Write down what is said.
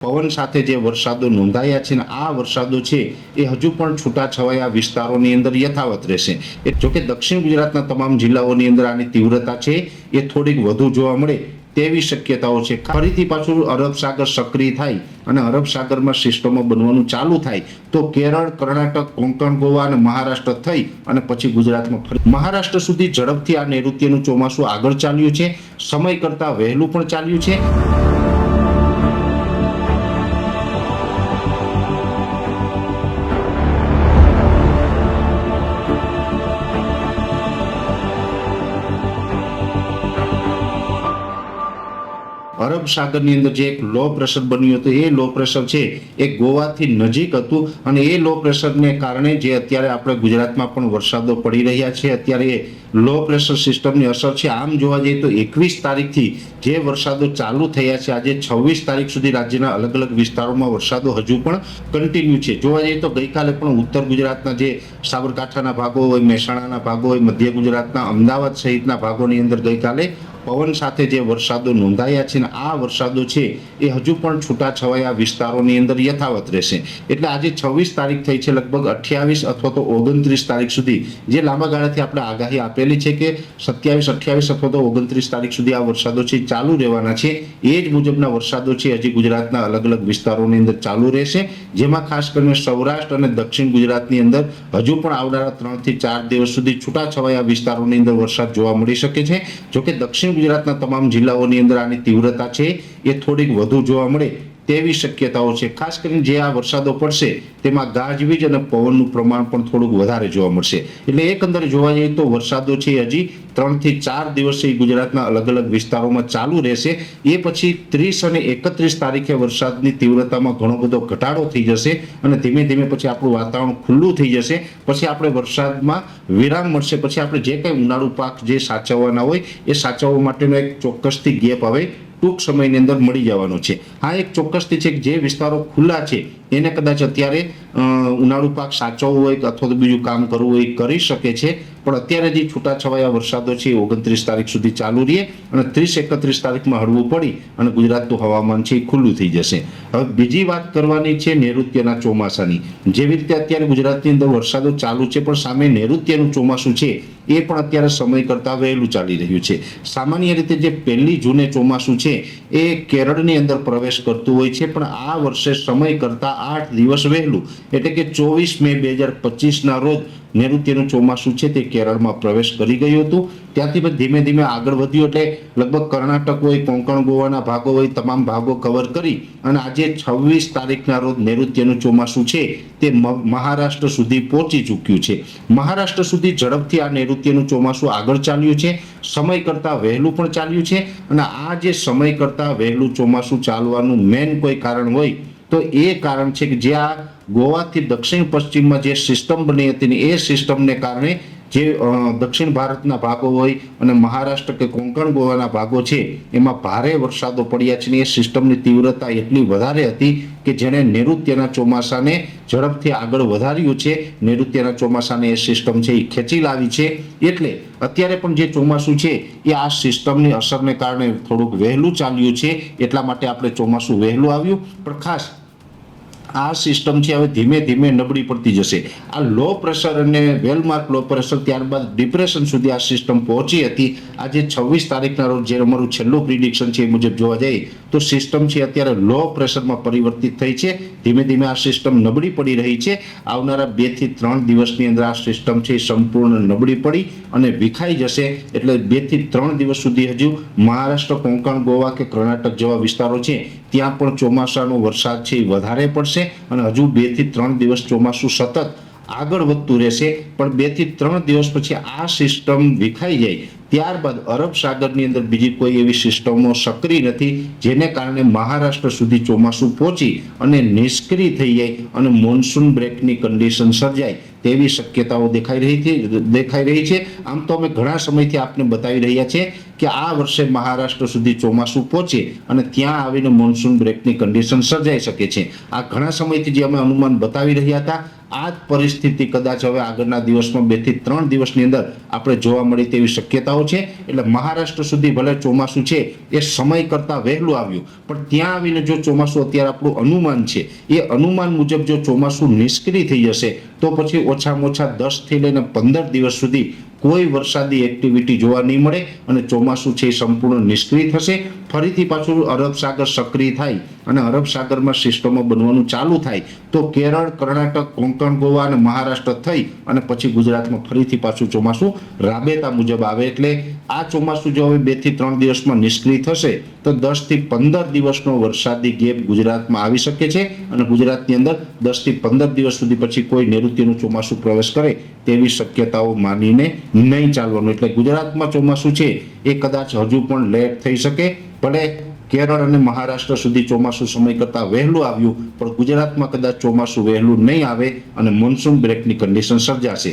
પવન સાથે જે વરસાદો નોંધાયા છે ને આ વરસાદો છે એ હજુ પણ છૂટાછવાયા વિસ્તારોની અંદર યથાવત રહેશે. જોકે દક્ષિણ ગુજરાતના તમામ જિલ્લાઓની અંદર આની તીવ્રતા છે એ થોડીક વધુ જોવા મળે તેવી શક્યતાઓ છે. ફરીથી પાછું અરબ સાગર સક્રિય થાય અને અરબ સાગરમાં સિસ્ટમો બનવાનું ચાલુ થાય તો કેરળ, કર્ણાટક, કોંકણ, ગોવા અને મહારાષ્ટ્ર થઈ અને પછી ગુજરાતમાં ફરી મહારાષ્ટ્ર સુધી ઝડપથી આ નૈઋત્યનું ચોમાસું આગળ ચાલ્યું છે. સમય કરતાં વહેલું પણ ચાલ્યું છે. અરબ સાગરની અંદર જે એક લો પ્રેશર બન્યું હતું એ લો પ્રેશર છે એ ગોવાથી નજીક હતું અને એ લો પ્રેશરને કારણે જે અત્યારે આપણે ગુજરાતમાં પણ વરસાદો પડી રહ્યા છે. અત્યારે એ લો પ્રેશર સિસ્ટમની અસર છે. આમ જોવા જઈએ તો 21 તારીખથી જે વરસાદો ચાલુ થયા છે આજે 26 તારીખ સુધી રાજ્યના અલગ અલગ વિસ્તારોમાં વરસાદો હજુ પણ કન્ટિન્યુ છે. જોવા જઈએ તો ગઈકાલે પણ ઉત્તર ગુજરાતના જે સાબરકાંઠાના ભાગો હોય, મહેસાણાના ભાગો હોય, મધ્ય ગુજરાતના અમદાવાદ સહિતના ભાગોની અંદર ગઈકાલે પવન સાથે જે વરસાદો નોંધાયા છે ને આ વરસાદો છે એ હજુ પણ છૂટાછવાયા વિસ્તારોની અંદર યથાવત રહેશે. એટલે આજે 26 તારીખ થઈ છે, લગભગ 28 અથવા તો 29 તારીખ સુધી જે લાંબા ગાળાથી આપણે આગાહી આપેલી છે કે 27, 28 અથવા તો 29 તારીખ સુધી આ વરસાદો છે ચાલુ રહેવાના છે. એ જ મુજબના વરસાદો છે હજી ગુજરાતના અલગ અલગ વિસ્તારોની અંદર ચાલુ રહેશે, જેમાં ખાસ કરીને સૌરાષ્ટ્ર અને દક્ષિણ ગુજરાતની અંદર હજુ પણ આવનારા 3 થી 4 દિવસ સુધી છૂટાછવાયા વિસ્તારોની અંદર વરસાદ જોવા મળી શકે છે. જોકે દક્ષિણ ગુજરાતના તમામ જિલ્લાઓની અંદર આની તીવ્રતા છે એ થોડીક વધુ જોવા મળે તેવી શક્યતાઓ છે. ખાસ કરીને જે આ વરસાદો પડશે તેમાં ગાજવીજ અને પવનનું પ્રમાણ પણ થોડુંક વધારે જોવા મળશે. એટલે એકંદરે જોવા જઈએ તો વરસાદો છે હજી 3 થી 4 દિવસ ગુજરાતના અલગ અલગ વિસ્તારોમાં ચાલુ રહેશે. એ પછી 30 અને 31 તારીખે વરસાદની તીવ્રતામાં ઘણો બધો ઘટાડો થઈ જશે અને ધીમે ધીમે પછી આપણું વાતાવરણ ખુલ્લું થઈ જશે. પછી આપણે વરસાદમાં વિરામ મળશે. પછી આપણે જે કંઈ ઉનાળુ પાક જે સાચવવાના હોય એ સાચવવા માટેનો એક ચોક્કસથી ગેપ હવે ટૂંક સમયની અંદર મળી જવાનો છે. આ એક ચોક્કસથી છે કે જે વિસ્તારો ખુલ્લા છે એને કદાચ અત્યારે ઉનાળુ પાક સાચવવું હોય અથવા તો બીજું કામ કરવું હોય કરી શકે છે. પણ અત્યારે જે છૂટાછવાયા વરસાદો છે 29 તારીખ સુધી ચાલુ રહે અને 30-31 તારીખમાં હળવું પડી અને ગુજરાતનું હવામાન છે એ ખુલ્લું થઈ જશે. હવે બીજી વાત કરવાની છે નૈઋત્યના ચોમાસાની. જેવી રીતે અત્યારે ગુજરાતની અંદર વરસાદો ચાલુ છે પણ સામે નૈઋત્યનું ચોમાસું છે એ પણ અત્યારે સમય કરતાં વહેલું ચાલી રહ્યું છે. સામાન્ય રીતે જે 1 જૂને ચોમાસું છે એ કેરળની અંદર પ્રવેશ કરતું હોય છે, પણ આ વર્ષે સમય કરતાં 8 દિવસ વહેલું એટલે કે 24 મે 2025ના રોજ નૈઋત્યનું ચોમાસું છે તે કેરળમાં પ્રવેશ કરી ગયું હતું. ત્યાંથી પછી ધીમે ધીમે આગળ વધ્યું એટલે લગભગ કર્ણાટક હોય, કોંકણ, ગોવાના ભાગો હોય, તમામ ભાગો કવર કરી અને આજે 26 તારીખના રોજ નૈઋત્યનું ચોમાસું છે તે મહારાષ્ટ્ર સુધી પહોંચી ચૂક્યું છે. મહારાષ્ટ્ર સુધી ઝડપથી આ નૈઋત્યનું ચોમાસું આગળ ચાલ્યું છે. સમય કરતાં વહેલું પણ ચાલ્યું છે અને આ જે સમય કરતાં વહેલું ચોમાસું ચાલવાનું મેન કોઈ કારણ હોય તો એ કારણ છે કે જે આ ગોવાથી દક્ષિણ પશ્ચિમમાં જે સિસ્ટમ બની હતી ને એ સિસ્ટમને કારણે જે દક્ષિણ ભારતના ભાગો હોય અને મહારાષ્ટ્ર કે કોંકણ ગોવાના ભાગો છે એમાં ભારે વરસાદો પડ્યા છે ને એ સિસ્ટમની તીવ્રતા એટલી વધારે હતી કે જેણે નૈઋત્યના ચોમાસાને ઝડપથી આગળ વધાર્યું છે. નૈઋત્યના ચોમાસાને એ સિસ્ટમ છે એ ખેંચી લાવી છે. એટલે અત્યારે પણ જે ચોમાસું છે એ આ સિસ્ટમની અસરને કારણે થોડુંક વહેલું ચાલ્યું છે. એટલા માટે આપણે ચોમાસું વહેલું આવ્યું. પણ ખાસ આ સિસ્ટમ છે હવે ધીમે ધીમે નબળી પડતી જશે. આ લો પ્રેશર અને વેલમાર્ક લો પ્રેશર ત્યારબાદ ડિપ્રેશન સુધી આ સિસ્ટમ પહોંચી હતી. આજે 26 તારીખના રોજ જે અમારું છેલ્લું પ્રિડિક્શન છે એ મુજબ જોવા જઈએ તો સિસ્ટમ છે અત્યારે લો પ્રેશરમાં પરિવર્તિત થઈ છે. ધીમે ધીમે આ સિસ્ટમ નબળી પડી રહી છે. આવનારા 2 થી 3 દિવસની અંદર આ સિસ્ટમ છે સંપૂર્ણ નબળી પડી અને વિખાઈ જશે. એટલે 2 થી 3 દિવસ સુધી હજુ મહારાષ્ટ્ર, કોંકણ, ગોવા કે કર્ણાટક જેવા વિસ્તારો છે ત્યાં પણ ચોમાસાનો વરસાદ છે એ વધારે પડશે અને હજુ 2 થી 3 દિવસ ચોમાસું સતત આગળ વધતું રહેશે. પણ 2 થી 3 દિવસ પછી આ સિસ્ટમ વિખાઈ જાય ત્યારબાદ અરબ સાગરની અંદર બીજી કોઈ એવી સિસ્ટમો સક્રિય નથી જેને કારણે મહારાષ્ટ્ર સુધી ચોમાસું પહોંચી અને નિષ્ક્રિય થઈ જાય અને મોન્સૂન બ્રેકની કન્ડિશન સર્જાય તેવી શક્યતાઓ દેખાઈ રહી છે. આમ તો અમે ઘણા સમયથી આપને બતાવી રહ્યા છે કે આ વર્ષે મહારાષ્ટ્ર સુધી ચોમાસું પહોંચે અને ત્યાં આવીને મોન્સૂન બ્રેકની કન્ડિશન સર્જાઈ શકે છે. આ ઘણા સમયથી જે અમે અનુમાન બતાવી રહ્યા હતા, આ જ પરિસ્થિતિ કદાચ હવે આગળના દિવસમાં 2 થી 3 દિવસની અંદર આપણે જોવા મળી તેવી શક્યતાઓ છે. એટલે મહારાષ્ટ્ર સુધી ભલે ચોમાસું છે એ સમય કરતાં વહેલું આવ્યું, પણ ત્યાં આવીને જો ચોમાસું અત્યારે આપણું અનુમાન છે એ અનુમાન મુજબ જો ચોમાસું નિષ્ક્રિય થઈ જશે તો પછી ઓછામાં ઓછા 10 થી લઈને 15 દિવસ સુધી કોઈ વરસાદી એક્ટિવિટી જોવા નહીં મળે અને ચોમાસું છે એ સંપૂર્ણ નિષ્ક્રિય થશે. ફરીથી પાછું અરબ સાગર સક્રિય થાય અને અરબ સાગરમાં સિસ્ટમો બનવાનું ચાલુ થાય તો કેરળ, કર્ણાટક, કોંકણ, ગોવા અને મહારાષ્ટ્ર થઈ અને પછી ગુજરાતમાં ફરીથી પાછું ચોમાસું રાબેતા મુજબ આવે. એટલે આ ચોમાસું જો હવે 2 થી 3 દિવસમાં નિષ્ક્રિય થશે તો 10 થી 15 દિવસનો વરસાદી ગેપ ગુજરાતમાં આવી શકે છે અને ગુજરાતની અંદર 10 થી 15 દિવસ સુધી પછી કોઈ નૈઋત્યનું ચોમાસું પ્રવેશ કરે તેવી શક્યતાઓ માનીને નહીં ચાલવાનું. એટલે ગુજરાતમાં ચોમાસું છે એ કદાચ હજુ પણ લેટ થઈ શકે. ભલે કેરળ અને મહારાષ્ટ્ર સુધી ચોમાસું સમય કરતાં વહેલું આવ્યું, પણ ગુજરાતમાં કદાચ ચોમાસું વહેલું નહીં આવે અને મોન્સૂન બ્રેકની કન્ડિશન સર્જાશે.